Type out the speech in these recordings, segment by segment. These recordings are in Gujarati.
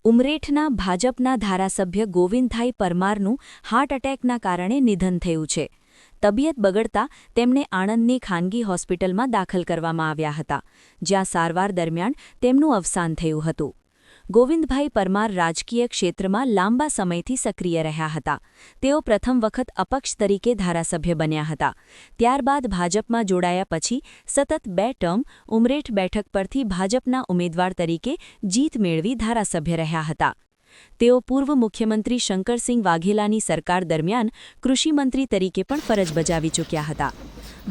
ઉમરેઠના ભાજપના ધારાસભ્ય ગોવિંદભાઈ પરમારનું હાર્ટ એટેકના કારણે નિધન થયું છે. તબિયત બગડતા તેમને આણંદની ખાનગી હોસ્પિટલમાં દાખલ કરવામાં આવ્યા હતા, જ્યાં સારવાર દરમિયાન તેમનું અવસાન થયું હતું. ગોવિંદભાઈ પરમાર રાજકીય ક્ષેત્રમાં લાંબા સમયથી સક્રિય રહ્યા હતા. તેઓ પ્રથમ વખત અપક્ષ તરીકે ધારાસભ્ય બન્યા હતા. ત્યારબાદ ભાજપમાં જોડાયા પછી સતત 2 ટર્મ ઉમરેઠ બેઠક પરથી ભાજપના ઉમેદવાર તરીકે જીત મેળવી ધારાસભ્ય રહ્યા હતા. તેઓ પૂર્વ મુખ્યમંત્રી શંકરસિંહ વાઘેલાની સરકાર દરમિયાન કૃષિમંત્રી તરીકે પણ ફરજ બજાવી ચૂક્યા હતા.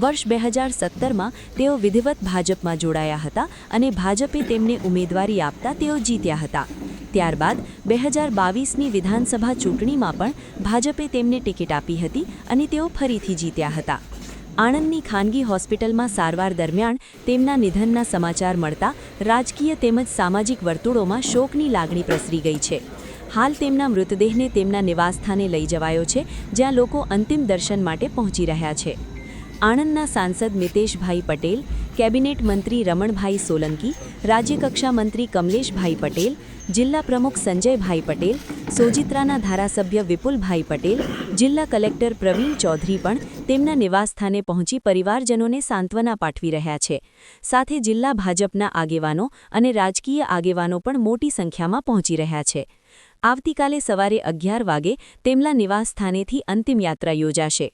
વર્ષ 2017માં તેઓ વિધિવત ભાજપમાં જોડાયા હતા અને ભાજપે તેમને ઉમેદવારી આપતા તેઓ જીત્યા હતા. ત્યારબાદ 2022ની વિધાનસભા ચૂંટણીમાં પણ ભાજપે તેમને ટિકિટ આપી હતી અને તેઓ ફરીથી જીત્યા હતા. આણંદની ખાનગી હોસ્પિટલમાં સારવાર દરમિયાન તેમના નિધનના સમાચાર મળતા રાજકીય તેમજ સામાજિક વર્તુળોમાં શોકની લાગણી પ્રસરી ગઈ છે. હાલ તેમના મૃતદેહને તેમના નિવાસસ્થાને લઈ જવાયો છે, જ્યાં લોકો અંતિમ દર્શન માટે પહોંચી રહ્યા છે. આણંદના સાંસદ મિતેશભાઈ પટેલ, કેબિનેટ મંત્રી રમણભાઈ સોલંકી, રાજ્યકક્ષા મંત્રી કમલેશભાઈ પટેલ, જિલ્લા પ્રમુખ સંજયભાઈ પટેલ, સોજિત્રાના ધારાસભ્ય વિપુલભાઈ પટેલ, જિલ્લા કલેક્ટર પ્રવીણ ચૌધરી પણ તેમના નિવાસસ્થાને પહોંચી પરિવારજનોને સાંત્વના પાઠવી રહ્યા છે. સાથે જિલ્લા ભાજપના આગેવાનો અને રાજકીય આગેવાનો પણ મોટી સંખ્યામાં પહોંચી રહ્યા છે. આવતીકાલે સવારે 11 વાગે તેમના નિવાસસ્થાનેથી અંતિમ યાત્રા યોજાશે.